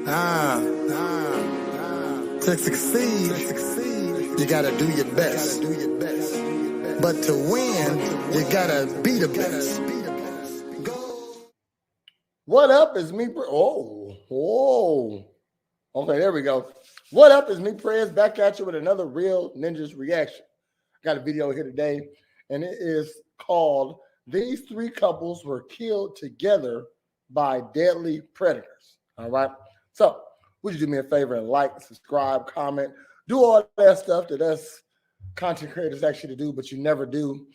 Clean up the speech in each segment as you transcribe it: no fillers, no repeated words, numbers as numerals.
Ah, to succeed, you gotta do your best. But to win, you gotta be the best. What up is me? Whoa. Okay, there we go. What up is me, Prez, back at you with another Real Ninjas reaction. I got a video here today, and it is called "These Three Couples Were Killed Together by Deadly Predators." All right. So, would you do me a favor and like, subscribe, comment, do all that stuff that us content creators actually do, but you never do.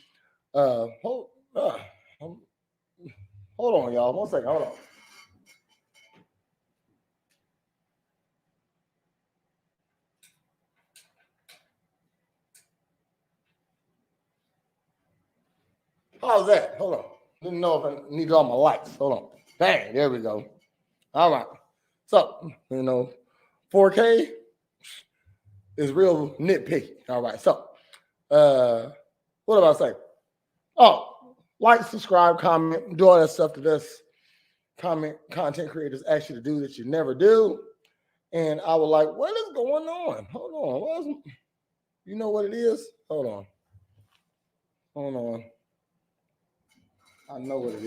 Hold on, y'all. 1 second. Hold on. How's that? Hold on. Didn't know if I needed all my likes. Hold on. Bang. There we go. All right. So, 4K is real nitpicky. All right. So, what did I say? Oh, like, subscribe, comment, do all that stuff that us content creators ask you to do that you never do. And I was like, what is going on? Hold on. You know what it is? Hold on. I know what it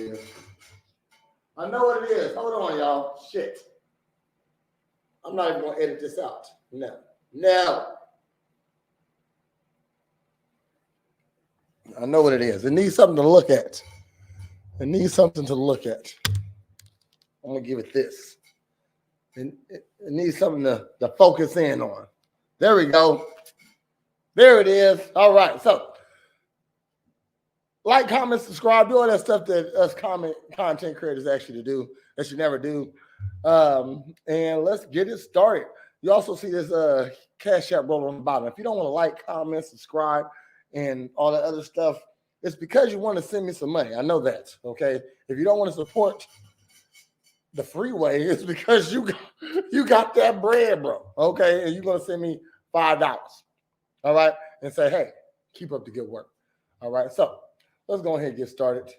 is. Hold on, y'all. Shit. I'm not even going to edit this out. No. I know what it is. It needs something to look at. I'm going to give it this. It needs something to focus in on. There we go. There it is. All right. So, like, comment, subscribe, do all that stuff that us content creators ask you to do that you never do. And let's get it started. You also see this Cash App roll on the bottom. If you don't want to like, comment, subscribe, and all that other stuff, it's because you want to send me some money. I know that, okay? If you don't want to support the freeway, it's because you got that bread, bro, okay? And you're going to send me $5, all right? And say, hey, keep up the good work, all right? So, let's go ahead and get started.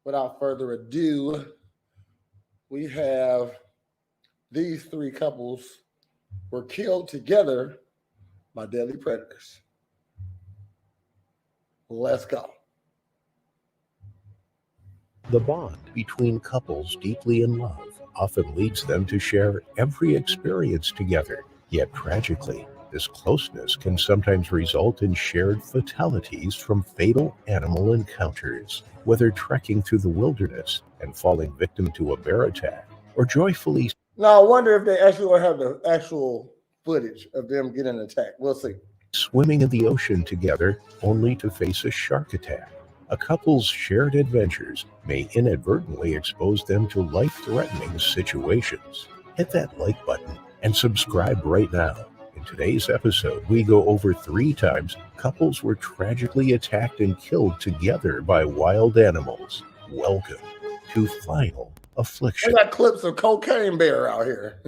Without further ado, we have these three couples were killed together by deadly predators. Let's go. The bond between couples deeply in love often leads them to share every experience together. Yet tragically, this closeness can sometimes result in shared fatalities from fatal animal encounters, whether trekking through the wilderness and falling victim to a bear attack, or joyfully. Now, I wonder if they actually will have the actual footage of them getting attacked. We'll see. Swimming in the ocean together only to face a shark attack. A couple's shared adventures may inadvertently expose them to life-threatening situations. Hit that like button and subscribe right now. In today's episode, we go over 3 times couples were tragically attacked and killed together by wild animals. Welcome to Final Affliction. I got clips of Cocaine Bear out here.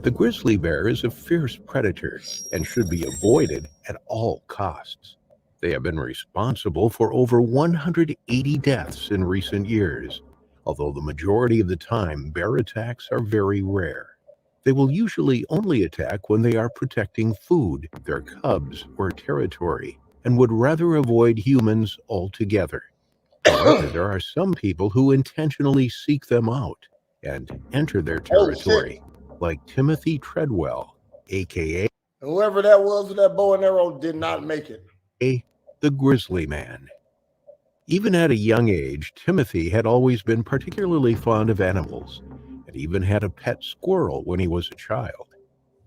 The grizzly bear is a fierce predator and should be avoided at all costs. They have been responsible for over 180 deaths in recent years. Although the majority of the time, bear attacks are very rare. They will usually only attack when they are protecting food, their cubs, or territory, and would rather avoid humans altogether. However, there are some people who intentionally seek them out and enter their territory, like Timothy Treadwell, a.k.a. whoever that was with that bow and arrow did not make it. The Grizzly Man. Even at a young age, Timothy had always been particularly fond of animals, and even had a pet squirrel when he was a child.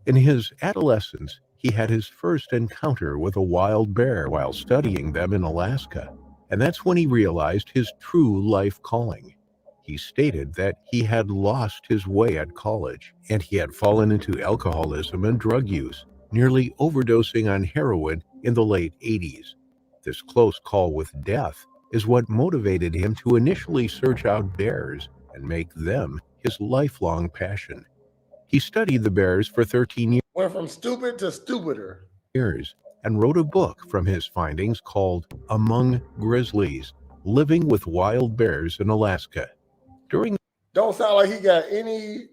In his adolescence, he had his first encounter with a wild bear while studying them in Alaska, and that's when he realized his true life calling. He stated that he had lost his way at college, and he had fallen into alcoholism and drug use, nearly overdosing on heroin in the late 80s. This close call with death is what motivated him to initially search out bears and make them his lifelong passion. He studied the bears for 13 years. Went from stupid to stupider. And wrote a book from his findings called Among Grizzlies, living with wild bears in Alaska. During Don't sound like he got any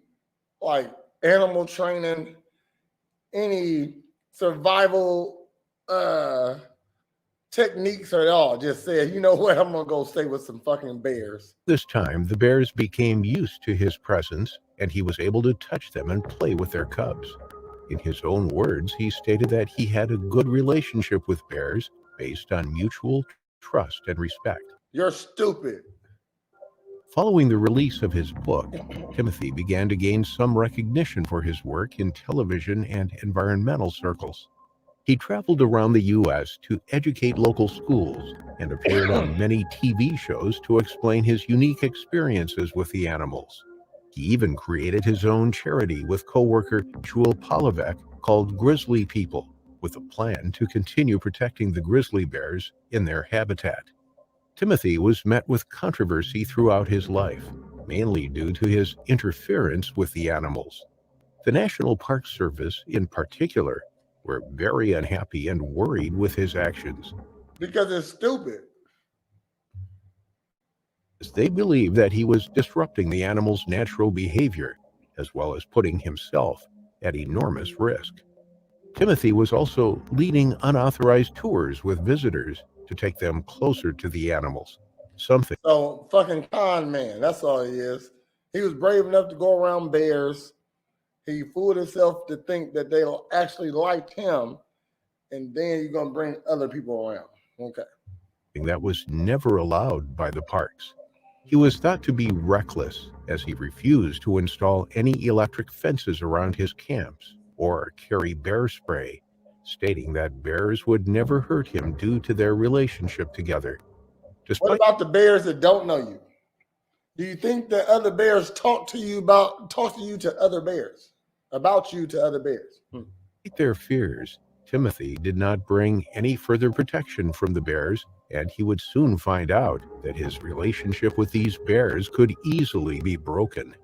like animal training, any survival techniques at all. Just said, you know what, I'm gonna go stay with some fucking bears. this time, the bears became used to his presence, and he was able to touch them and play with their cubs. In his own words, he stated that he had a good relationship with bears based on mutual trust and respect. You're stupid. Following the release of his book, Timothy began to gain some recognition for his work in television and environmental circles. He traveled around the U.S. to educate local schools and appeared on many TV shows to explain his unique experiences with the animals. He even created his own charity with co-worker Jewel Polovec called Grizzly People, with a plan to continue protecting the grizzly bears in their habitat. Timothy was met with controversy throughout his life, mainly due to his interference with the animals. The National Park Service, in particular, were very unhappy and worried with his actions, Because it's stupid. as they believed that he was disrupting the animals' natural behavior, as well as putting himself at enormous risk. Timothy was also leading unauthorized tours with visitors to take them closer to the animals, something So fucking con man. That's all he is. He was brave enough to go around bears. He fooled himself to think that they actually liked him, and then you're gonna bring other people around. Okay. that was never allowed by the parks. He was thought to be reckless, as he refused to install any electric fences around his camps or carry bear spray, stating that bears would never hurt him due to their relationship together. What Despite about the bears that don't know you? Do you think that other bears talk to you to other bears? About you to other bears? their fears, Timothy did not bring any further protection from the bears, and he would soon find out that his relationship with these bears could easily be broken.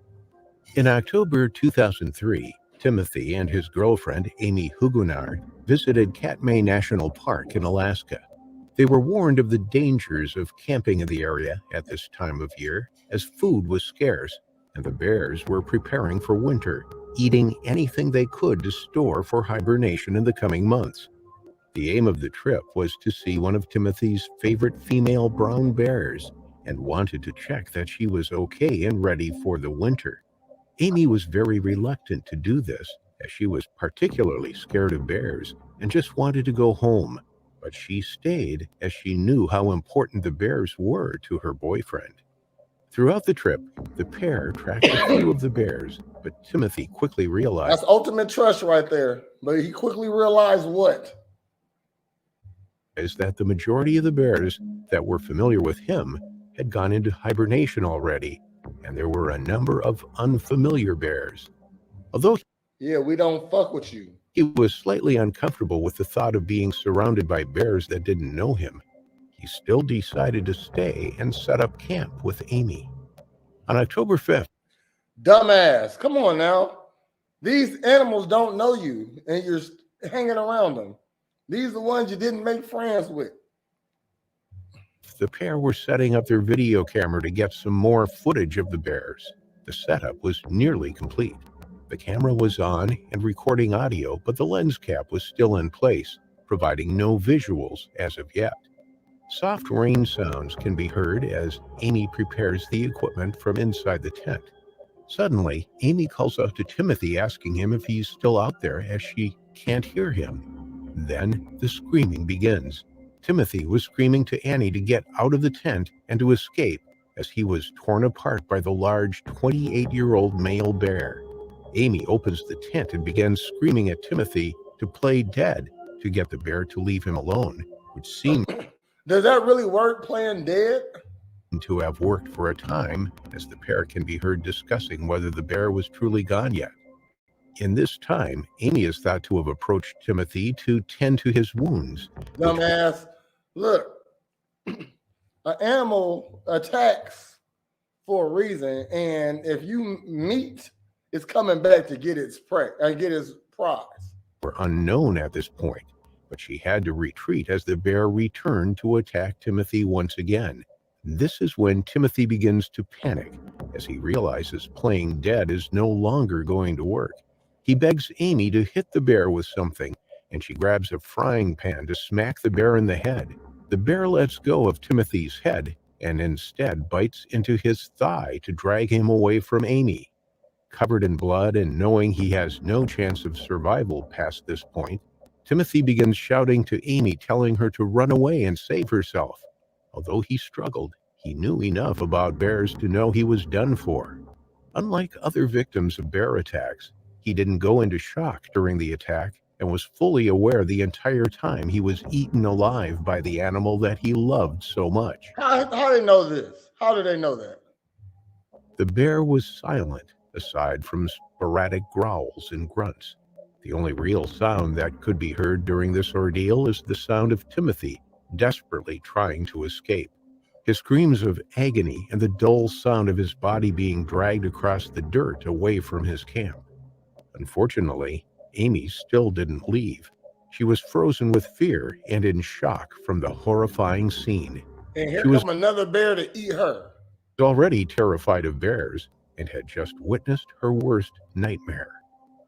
In October 2003, Timothy and his girlfriend, Amy Huguenard, visited Katmai National Park in Alaska. They were warned of the dangers of camping in the area at this time of year, as food was scarce and the bears were preparing for winter, eating anything they could to store for hibernation in the coming months. The aim of the trip was to see one of Timothy's favorite female brown bears and wanted to check that she was okay and ready for the winter. Amy was very reluctant to do this, as she was particularly scared of bears and just wanted to go home, but she stayed as she knew how important the bears were to her boyfriend. Throughout the trip, the pair tracked a few of the bears, but Timothy quickly realized That's ultimate trust right there. But he quickly realized what? is that the majority of the bears that were familiar with him had gone into hibernation already, and there were a number of unfamiliar bears. Although Yeah, we don't fuck with you. he was slightly uncomfortable with the thought of being surrounded by bears that didn't know him, he still decided to stay and set up camp with Amy. On October 5th, Dumbass. Come on now. These animals don't know you, and you're hanging around them. These are the ones you didn't make friends with. the pair were setting up their video camera to get some more footage of the bears. The setup was nearly complete. The camera was on and recording audio, but the lens cap was still in place, providing no visuals as of yet. Soft rain sounds can be heard as Amy prepares the equipment from inside the tent. Suddenly, Amy calls out to Timothy, asking him if he's still out there, as she can't hear him. Then the screaming begins. Timothy was screaming to Annie to get out of the tent and to escape, as he was torn apart by the large 28-year-old male bear. Amy opens the tent and begins screaming at Timothy to play dead to get the bear to leave him alone, which seemed Does that really work, playing dead? to have worked for a time, as the pair can be heard discussing whether the bear was truly gone yet. In this time, Amy is thought to have approached Timothy to tend to his wounds. Dumbass. Look, an animal attacks for a reason, and if you meet, it's coming back to get its prey and get its prize. Were unknown at this point, but she had to retreat as the bear returned to attack Timothy once again. This is when Timothy begins to panic as he realizes playing dead is no longer going to work. He begs Amy to hit the bear with something, and she grabs a frying pan to smack the bear in the head. The bear lets go of Timothy's head and instead bites into his thigh to drag him away from Amy. Covered in blood and knowing he has no chance of survival past this point, Timothy begins shouting to Amy, telling her to run away and save herself. Although he struggled, he knew enough about bears to know he was done for. Unlike other victims of bear attacks, he didn't go into shock during the attack and was fully aware the entire time he was eaten alive by the animal that he loved so much. How do they know this? How do they know that? The bear was silent, aside from sporadic growls and grunts. The only real sound that could be heard during this ordeal is the sound of Timothy desperately trying to escape. His screams of agony and the dull sound of his body being dragged across the dirt away from his camp. Unfortunately, Amy still didn't leave. She was frozen with fear and in shock from the horrifying scene. And here She was comes another bear to eat her. already terrified of bears and had just witnessed her worst nightmare.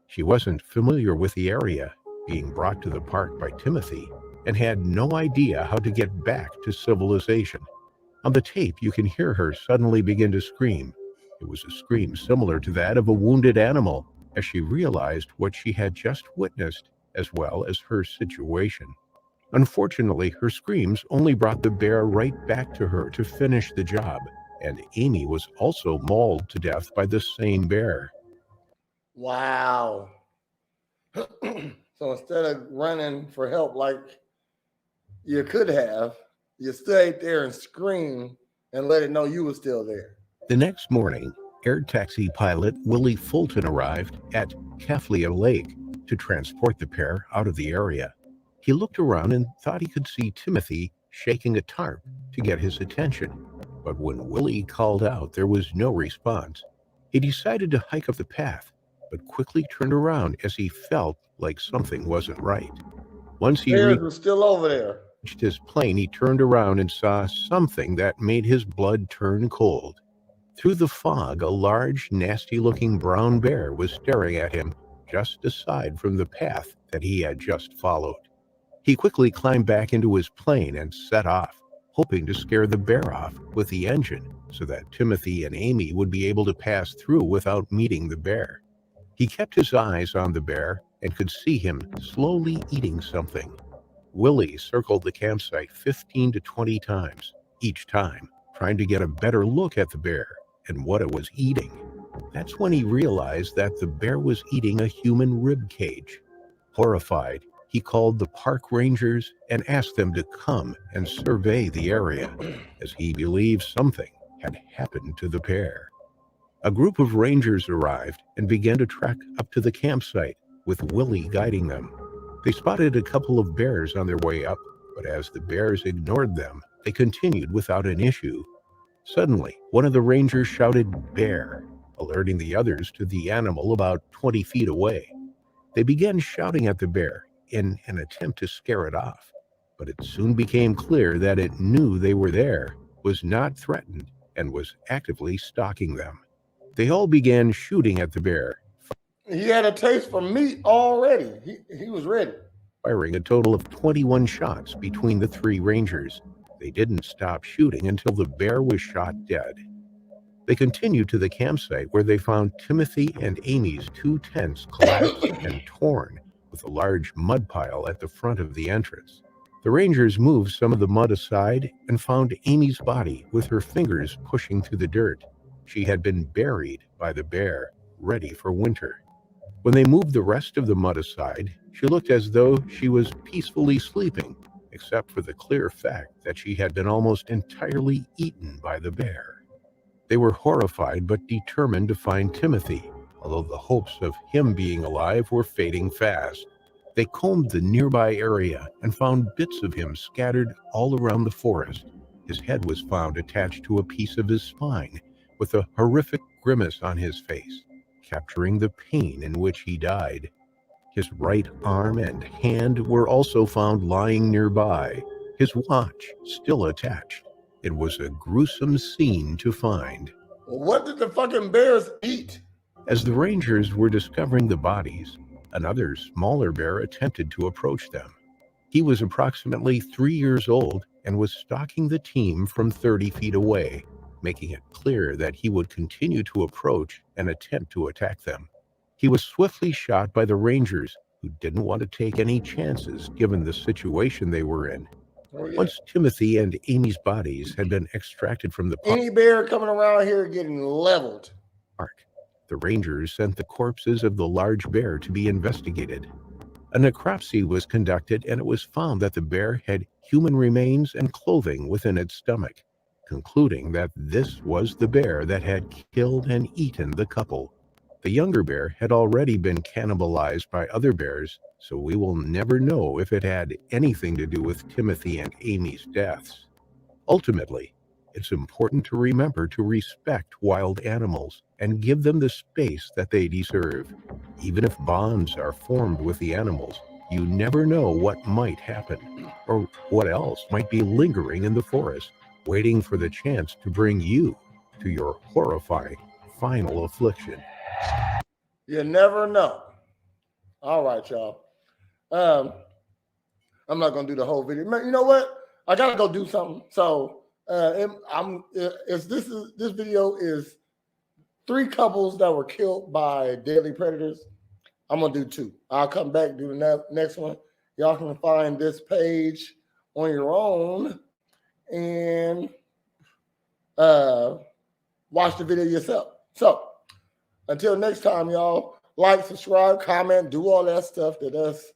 She wasn't familiar with the area, being brought to the park by Timothy, and had no idea how to get back to civilization. On the tape, you can hear her suddenly begin to scream. It was a scream similar to that of a wounded animal, as she realized what she had just witnessed, as well as her situation. Unfortunately, her screams only brought the bear right back to her to finish the job, and Amy was also mauled to death by the same bear. Wow. So instead of running for help like you could have, you stayed there and screamed and let it know you were still there. The next morning, air taxi pilot Willie Fulton arrived at Kaflia Lake to transport the pair out of the area. He looked around and thought he could see Timothy shaking a tarp to get his attention, but when Willie called out, there was no response. He decided to hike up the path, but quickly turned around as he felt like something wasn't right. Once he Bears were still over there. reached his plane, he turned around and saw something that made his blood turn cold. Through the fog, a large, nasty-looking brown bear was staring at him just aside from the path that he had just followed. He quickly climbed back into his plane and set off, hoping to scare the bear off with the engine so that Timothy and Amy would be able to pass through without meeting the bear. He kept his eyes on the bear and could see him slowly eating something. Willie circled the campsite 15 to 20 times, each time trying to get a better look at the bear and what it was eating. That's when he realized that the bear was eating a human rib cage. Horrified, he called the park rangers and asked them to come and survey the area, as he believed something had happened to the bear. A group of rangers arrived and began to trek up to the campsite, with Willie guiding them. They spotted a couple of bears on their way up, but as the bears ignored them, they continued without an issue. Suddenly, one of the rangers shouted, "Bear," alerting the others to the animal about 20 feet away. They began shouting at the bear in an attempt to scare it off, but it soon became clear that it knew they were there, was not threatened, and was actively stalking them. They all began shooting at the bear, He had a taste for meat already. He was ready. firing a total of 21 shots between the three rangers. They didn't stop shooting until the bear was shot dead. They continued to the campsite where they found Timothy and Amy's two tents collapsed and torn, with a large mud pile at the front of the entrance. The rangers moved some of the mud aside and found Amy's body with her fingers pushing through the dirt. She had been buried by the bear, ready for winter. When they moved the rest of the mud aside, she looked as though she was peacefully sleeping, except for the clear fact that she had been almost entirely eaten by the bear. They were horrified but determined to find Timothy, although the hopes of him being alive were fading fast. They combed the nearby area and found bits of him scattered all around the forest. His head was found attached to a piece of his spine, with a horrific grimace on his face, capturing the pain in which he died. His right arm and hand were also found lying nearby, his watch still attached. It was a gruesome scene to find. What did the fucking bears eat? As the rangers were discovering the bodies, another smaller bear attempted to approach them. He was approximately 3 years old and was stalking the team from 30 feet away, making it clear that he would continue to approach and attempt to attack them. He was swiftly shot by the rangers, who didn't want to take any chances given the situation they were in. Oh, yeah. Once Timothy and Amy's bodies had been extracted from the Any bear coming around here getting leveled. park, the rangers sent the corpses of the large bear to be investigated. A necropsy was conducted, and it was found that the bear had human remains and clothing within its stomach, concluding that this was the bear that had killed and eaten the couple. The younger bear had already been cannibalized by other bears, so we will never know if it had anything to do with Timothy and Amy's deaths. Ultimately, it's important to remember to respect wild animals and give them the space that they deserve. Even if bonds are formed with the animals, you never know what might happen or what else might be lingering in the forest, waiting for the chance to bring you to your horrifying final affliction. You never know. All right, y'all. I'm not gonna do the whole video. You know what? I gotta go do something. So this video is 3 couples that were killed by deadly predators. I'm gonna do 2. I'll come back and do the next one. Y'all can find this page on your own and watch the video yourself. So until next time, y'all, like, subscribe, comment, do all that stuff that us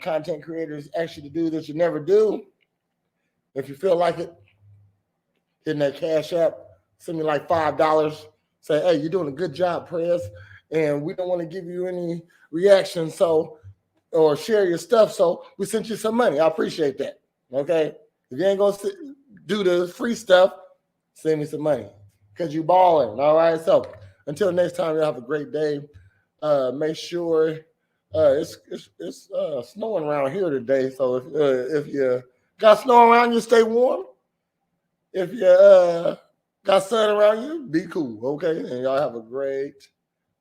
content creators ask you to do that you never do. If you feel like it, in that Cash App, send me like $5. Say, hey, you're doing a good job, Prez, and we don't want to give you any reaction, or share your stuff, so we sent you some money. I appreciate that. Okay, if you ain't gonna do the free stuff, send me some money because you balling. All right. So until next time, y'all have a great day. Make sure it's snowing around here today. So if you got snow around you, stay warm. If you got sun around you, be cool. Okay, and y'all have a great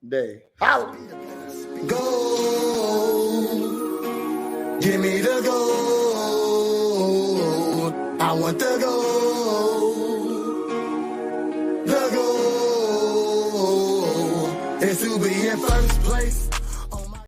day. Holla. Go, give me the gold. I want the gold. The gold is to be in first.